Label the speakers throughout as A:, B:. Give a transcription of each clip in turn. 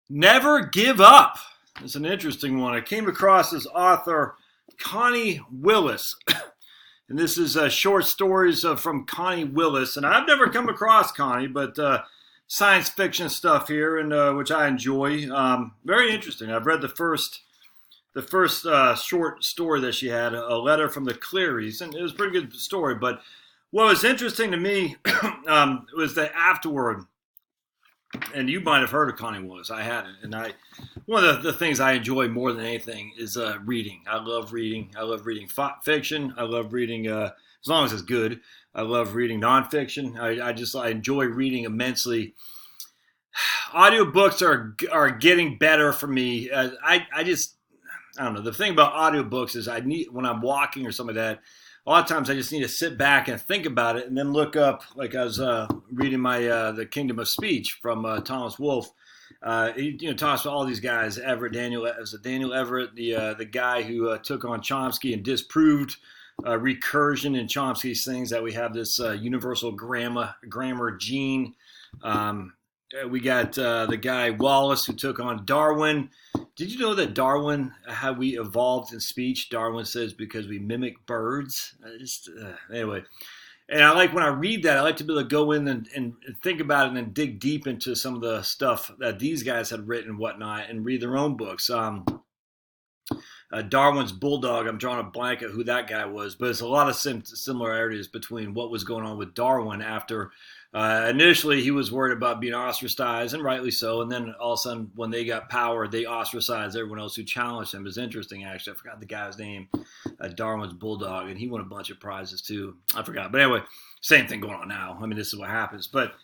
A: Never give up. It's an interesting one. I came across this author, Connie Willis. And this is short stories from Connie Willis. And I've never come across Connie, but science fiction stuff here, and which I enjoy. Very interesting. I've read the first short story that she had, A Letter from the Clearys, and it was a pretty good story. But what was interesting to me was the afterword. And you might have heard of Connie Willis. I hadn't. And one of the things I enjoy more than anything is reading. I love reading. I love reading fiction. I love reading, as long as it's good. I love reading nonfiction. I enjoy reading immensely. Audiobooks are getting better for me. I don't know. The thing about audiobooks is when I'm walking or something like that, a lot of times I just need to sit back and think about it and then look up, like I was reading my The Kingdom of Speech from Thomas Wolfe. He talks about all these guys, Daniel Everett, the guy who took on Chomsky and disproved recursion in Chomsky's things, that we have this universal grammar gene. We got the guy Willis who took on Darwin. Did you know that Darwin, how we evolved in speech? Darwin says because we mimic birds. Anyway, and I like when I read that, I like to be able to go in and think about it and then dig deep into some of the stuff that these guys had written and whatnot, and read their own books. Darwin's Bulldog, I'm drawing a blank at who that guy was, but there's a lot of similarities between what was going on with Darwin after initially he was worried about being ostracized, and rightly so, and then all of a sudden when they got power, they ostracized everyone else who challenged him. It's interesting, actually. I forgot the guy's name, Darwin's Bulldog, and he won a bunch of prizes too. I forgot. But anyway, same thing going on now. I mean, this is what happens. But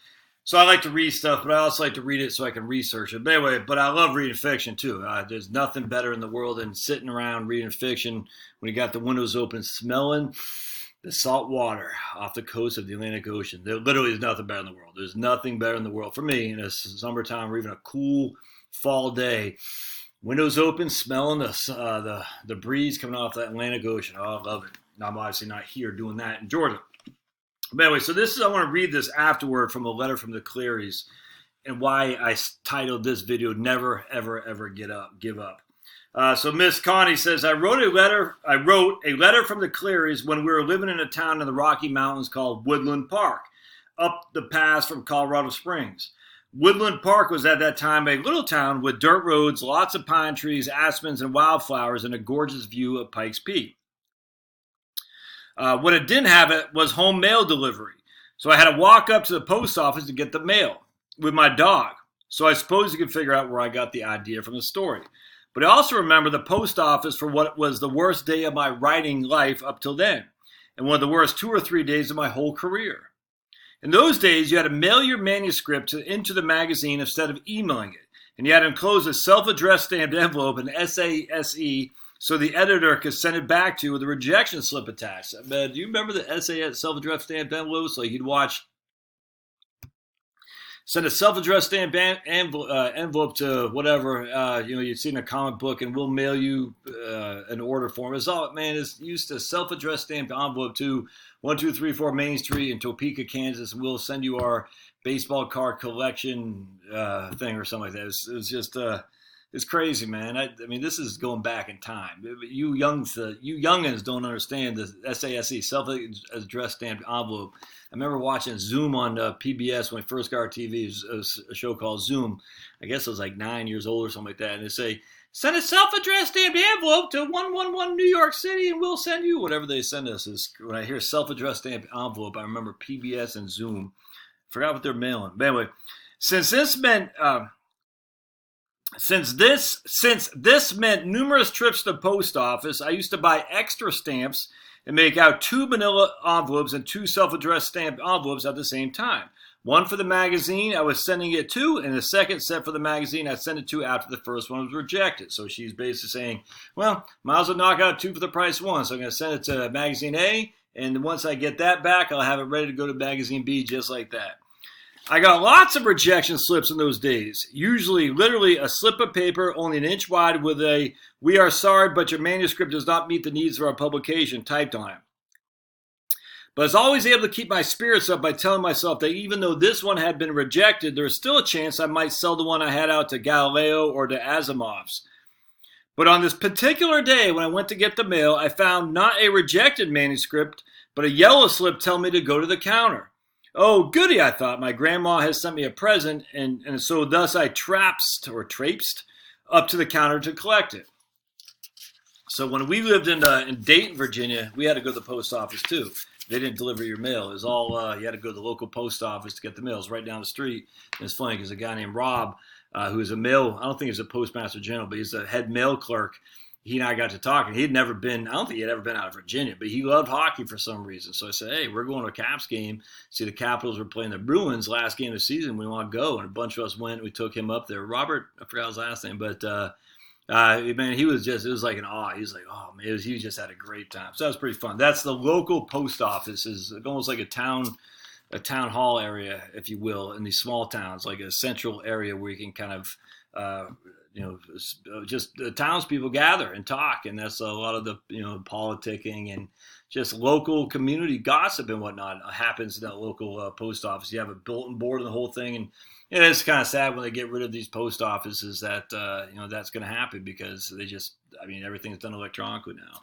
A: so I like to read stuff, but I also like to read it so I can research it. But anyway, but I love reading fiction too. There's nothing better in the world than sitting around reading fiction when you got the windows open, smelling the salt water off the coast of the Atlantic Ocean. There literally is nothing better in the world. There's nothing better in the world for me in a summertime or even a cool fall day. Windows open, smelling the breeze coming off the Atlantic Ocean. Oh, I love it. I'm obviously not here doing that in Georgia. But anyway, so I want to read this afterward from A Letter from the Clearys, and why I titled this video, Never, Ever, Ever Give Up. So Miss Connie says, I wrote a letter from the Clearys when we were living in a town in the Rocky Mountains called Woodland Park, up the pass from Colorado Springs. Woodland Park was at that time a little town with dirt roads, lots of pine trees, aspens, and wildflowers, and a gorgeous view of Pikes Peak. What it didn't have was home mail delivery. So I had to walk up to the post office to get the mail with my dog. So I suppose you can figure out where I got the idea from the story. But I also remember the post office for what was the worst day of my writing life up till then, and one of the worst 2 or 3 days of my whole career. In those days, you had to mail your manuscript into the magazine instead of emailing it, and you had to enclose a self-addressed stamped envelope, an SASE, so the editor could send it back to you with a rejection slip attached. Do you remember the SAS self-addressed stamped envelopes? Like you'd send a self-addressed stamped envelope to whatever, you'd see in a comic book, and we'll mail you an order form. It's used to self-addressed stamped envelope to 1234 Main Street in Topeka, Kansas, and we'll send you our baseball card collection thing or something like that. It was just... It's crazy, man. I mean, this is going back in time. You youngins don't understand the SASE, self-addressed stamped envelope. I remember watching Zoom on PBS when I first got our TV. It was a show called Zoom. I guess I was like 9 years old or something like that. And they say, send a self-addressed stamped envelope to 111 New York City and we'll send you whatever they send us. When I hear self-addressed stamped envelope, I remember PBS and Zoom. Forgot what they're mailing. But anyway, since this meant numerous trips to the post office, I used to buy extra stamps and make out 2 manila envelopes and 2 self-addressed stamped envelopes at the same time. One for the magazine I was sending it to, and the second set for the magazine I sent it to after the first one was rejected. So she's basically saying, well, might as well knock out 2 for the price of 1. So I'm going to send it to magazine A, and once I get that back, I'll have it ready to go to magazine B just like that. I got lots of rejection slips in those days, usually literally a slip of paper only an inch wide with a, "We are sorry, but your manuscript does not meet the needs of our publication," typed on it. But I was always able to keep my spirits up by telling myself that even though this one had been rejected, there was still a chance I might sell the one I had out to Galileo or to Asimov's. But on this particular day when I went to get the mail, I found not a rejected manuscript, but a yellow slip telling me to go to the counter. Oh, goody, I thought. My grandma has sent me a present, and so thus I traipsed up to the counter to collect it. So when we lived in Dayton, Virginia, we had to go to the post office too. They didn't deliver your mail. It was all, you had to go to the local post office to get the mail. It was right down the street. And it's funny because a guy named Rob, who is I don't think he's a postmaster general, but he's a head mail clerk. He and I got to talking. I don't think he had ever been out of Virginia, but he loved hockey for some reason. So I said, hey, we're going to a Caps game. See, the Capitals were playing the Bruins last game of the season. We want to go. And a bunch of us went. We took him up there. Robert, I forgot his last name, but man, it was like an awe. He was like, oh, man, he just had a great time. So that was pretty fun. That's the local post office. Is almost like a town hall area, if you will, in these small towns, like a central area where you can kind of, just the townspeople gather and talk. And that's a lot of the, politicking and just local community gossip and whatnot happens in that local post office. You have a bulletin board and the whole thing. And it's kind of sad when they get rid of these post offices that, that's going to happen because everything's done electronically now.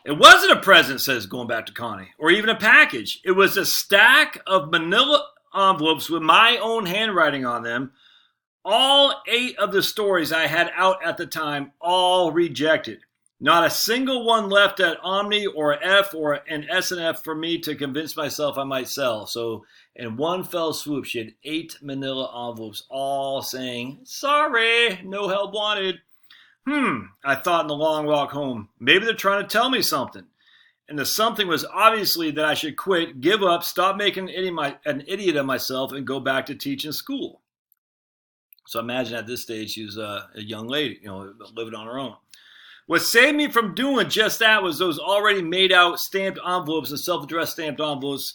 A: It wasn't a present, says going back to Connie, or even a package. It was a stack of manila envelopes with my own handwriting on them. All 8 of the stories I had out at the time, all rejected. Not a single one left at Omni or F or an SNF for me to convince myself I might sell. So in one fell swoop, she had 8 manila envelopes, all saying, sorry, no help wanted. I thought in the long walk home, maybe they're trying to tell me something. And the something was obviously that I should quit, give up, stop making an idiot of myself, and go back to teaching school. So imagine at this stage she was a young lady, living on her own. What saved me from doing just that was those already made out stamped envelopes and self-addressed stamped envelopes.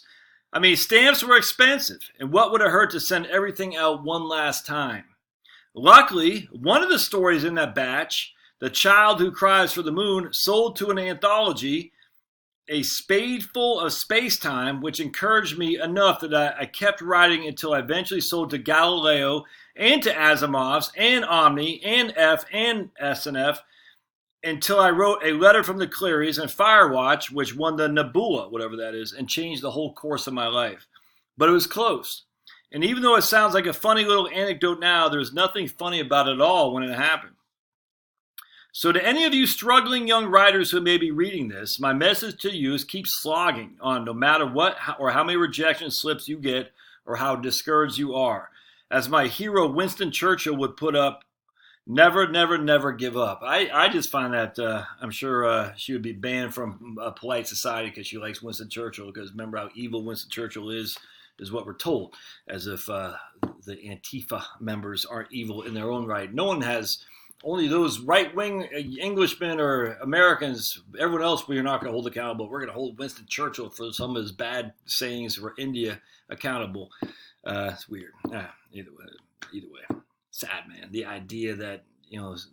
A: I mean, stamps were expensive, and what would it hurt to send everything out one last time? Luckily, one of the stories in that batch, The Child Who Cries for the Moon, sold to an anthology, A Spadeful of Space-Time, which encouraged me enough that I kept writing until I eventually sold to Galileo and to Asimov's and Omni and F and SNF until I wrote A Letter from the Clearys and Firewatch, which won the Nebula, whatever that is, and changed the whole course of my life. But it was close. And even though it sounds like a funny little anecdote now, there's nothing funny about it at all when it happened. So to any of you struggling young writers who may be reading this, my message to you is keep slogging on no matter what or how many rejection slips you get or how discouraged you are. As my hero Winston Churchill would put up, never, never, never give up. I just find that I'm sure she would be banned from a polite society because she likes Winston Churchill, because remember how evil Winston Churchill is what we're told, as if the Antifa members aren't evil in their own right. No one has, only those right-wing Englishmen or Americans, everyone else we're not going to hold accountable. We're going to hold Winston Churchill for some of his bad sayings for India accountable. It's weird. Either way. Sad, man. The idea that,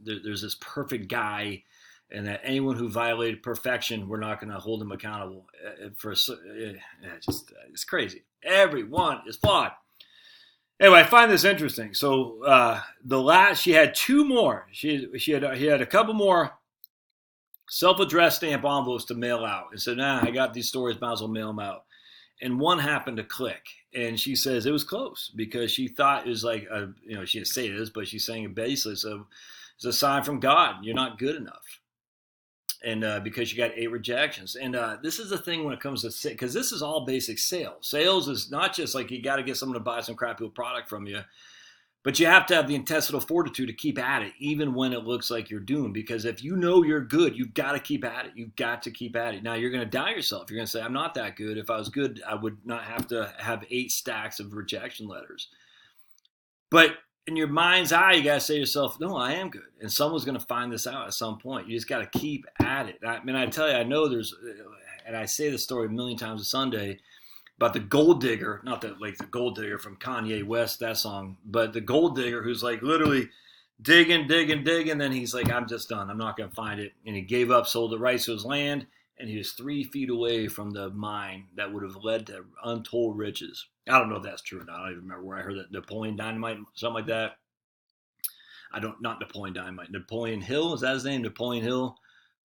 A: there's this perfect guy and that anyone who violated perfection, we're not going to hold him accountable it's crazy. Everyone is flawed. Anyway, I find this interesting. So she had 2 more. He had a couple more self-addressed stamp envelopes to mail out, and said, I got these stories, might as well mail them out. And one happened to click, and she says it was close because she thought it was like she didn't say this, but she's saying it basically. So it's a sign from God. You're not good enough. And because you got 8 rejections. And this is the thing when it comes to, because this is all basic sales. Sales is not just like you got to get someone to buy some crappy product from you, but you have to have the intestinal fortitude to keep at it, even when it looks like you're doomed. Because if you know you're good, you've got to keep at it. You've got to keep at it. Now, you're going to doubt yourself. You're going to say, I'm not that good. If I was good, I would not have to have 8 stacks of rejection letters. But in your mind's eye, you got to say to yourself, no, I am good. And someone's going to find this out at some point. You just got to keep at it. I mean, I tell you, I know there's, and I say this story a million times a Sunday, about the gold digger, not the gold digger from Kanye West, that song, but the gold digger who's like literally digging. Then he's like, I'm just done. I'm not going to find it. And he gave up, sold the rights to his land, and he was 3 feet away from the mine that would have led to untold riches. I don't know if that's true or not. I don't even remember where I heard that. Napoleon Dynamite, something like that. Not Napoleon Dynamite. Napoleon Hill, is that his name? Napoleon Hill,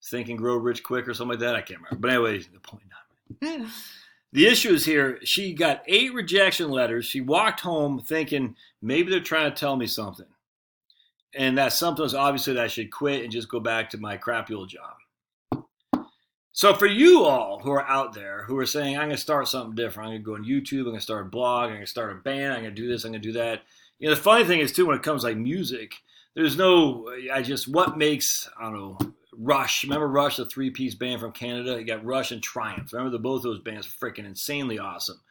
A: Think and Grow Rich Quick or something like that. I can't remember. But anyway, Napoleon Dynamite. The issue is here, she got 8 rejection letters. She walked home thinking maybe they're trying to tell me something. And that something was obviously that I should quit and just go back to my crappy old job. So for you all who are out there who are saying, I'm going to start something different. I'm going to go on YouTube. I'm going to start a blog. I'm going to start a band. I'm going to do this. I'm going to do that. You know, the funny thing is, too, when it comes to like music, there's no, what makes, I don't know, Rush. Remember Rush, the 3-piece band from Canada? You got Rush and Triumph. Remember both those bands are freaking insanely awesome.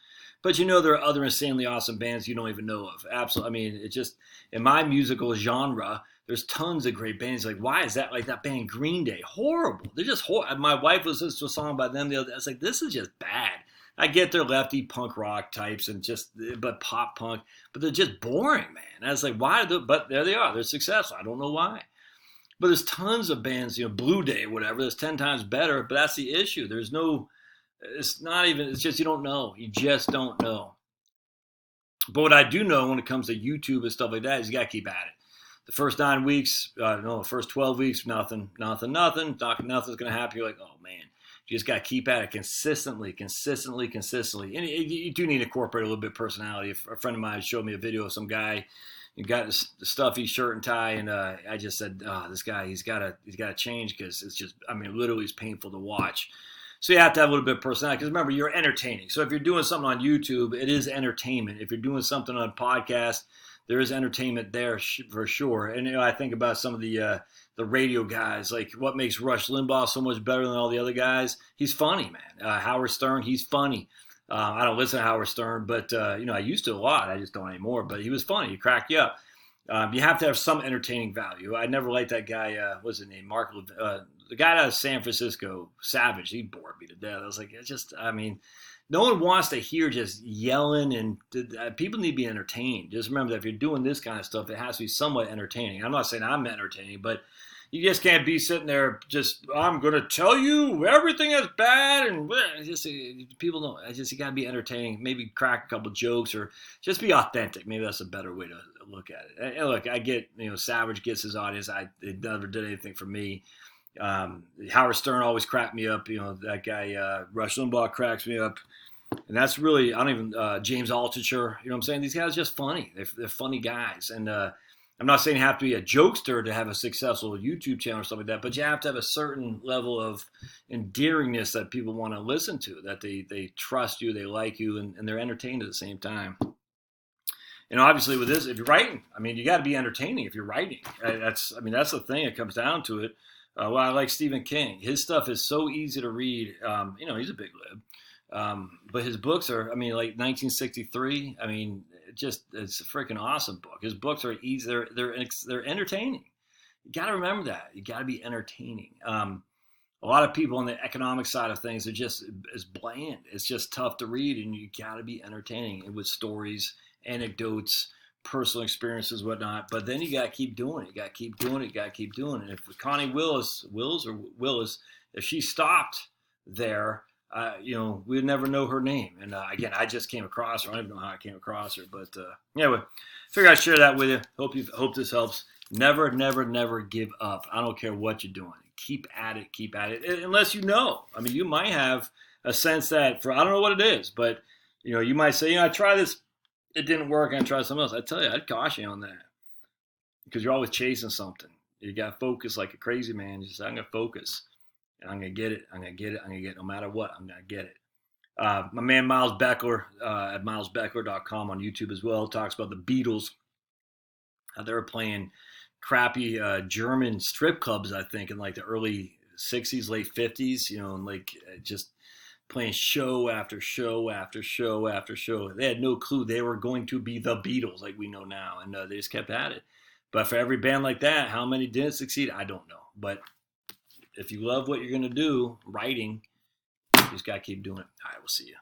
A: But you know there are other insanely awesome bands you don't even know of. Absolutely. I mean, it just, in my musical genre, there's tons of great bands. Like, why is that like that band Green Day? Horrible. They're just horrible. My wife was listening to a song by them the other day. I was like, this is just bad. I get they're lefty punk rock types but pop punk, but they're just boring, man. And I was like, why? But there they are. They're successful. I don't know why. But there's tons of bands, you know, Blue Day, whatever, that's 10 times better. But that's the issue. It's just you don't know. You just don't know. But what I do know when it comes to YouTube and stuff like that is you got to keep at it. The first 9 weeks, the first 12 weeks, nothing's going to happen. You're like, oh, man. You just got to keep at it consistently. And you do need to incorporate a little bit of personality. A friend of mine showed me a video of some guy. He got the stuffy shirt and tie, and I just said, "Oh, this guy, he's got to change because it's just, I mean, literally, it's painful to watch." So you have to have a little bit of personality because remember, you're entertaining. So if you're doing something on YouTube, it is entertainment. If you're doing something on a podcast, there is entertainment there for sure. And you know, I think about some of the radio guys, like what makes Rush Limbaugh so much better than all the other guys. He's funny, man. Howard Stern, he's funny. I don't listen to Howard Stern, but you know, I used to a lot. I just don't anymore. But he was funny. He cracked you up. You have to have some entertaining value. I never liked that guy. What's his name? The guy out of San Francisco, Savage. He bored me to death. I was like, no one wants to hear just yelling, and people need to be entertained. Just remember that if you're doing this kind of stuff, it has to be somewhat entertaining. I'm not saying I'm entertaining, but you just can't be sitting there just, I'm going to tell you everything is bad. And people don't, you got to be entertaining, maybe crack a couple jokes or just be authentic. Maybe that's a better way to look at it. And look, I get, you know, Savage gets his audience. It never did anything for me. Howard Stern always cracked me up. You know, that guy, Rush Limbaugh cracks me up. And that's really, I don't even, James Altucher, you know what I'm saying? These guys are just funny. They're funny guys. And I'm not saying you have to be a jokester to have a successful YouTube channel or something like that, but you have to have a certain level of endearingness that people want to listen to, that they trust you, they like you, and they're entertained at the same time. And obviously with this, if you're writing, I mean, you got to be entertaining if you're writing. That's the thing. It comes down to it. Well, I like Stephen King. His stuff is so easy to read. You know, he's a big lib. But his books are, I mean, like 1963. I mean, it's a freaking awesome book. His books are easy. They're entertaining. You got to remember that. You got to be entertaining. A lot of people on the economic side of things are just as bland. It's just tough to read, and you got to be entertaining with stories, anecdotes, personal experiences, whatnot. But then you got to keep doing it. You got to keep doing it. You got to keep doing it. If Connie Willis, if she stopped there, you know, we'd never know her name. And again, I just came across her. I don't even know how I came across her. But anyway, figured I'd share that with you. Hope this helps. Never, never, never give up. I don't care what you're doing. Keep at it. Keep at it. Unless you know. I mean, you might have a sense that I don't know what it is, but you know, you might say, you know, I tried this. It didn't work. I tried something else. I tell you, I'd caution you on that because you're always chasing something. You got to focus like a crazy man. You just say, I'm going to focus. And I'm going to get it. I'm going to get it. I'm going to get it no matter what. I'm going to get it. My man Miles Beckler at milesbeckler.com on YouTube as well talks about the Beatles. They were playing crappy German strip clubs, I think, in like the early 60s, late 50s, you know, and like just playing show after show after show after show. They had no clue they were going to be the Beatles like we know now, and they just kept at it. But for every band like that, how many didn't succeed? I don't know. But if you love what you're going to do, writing, you just got to keep doing it. All right, we'll see you.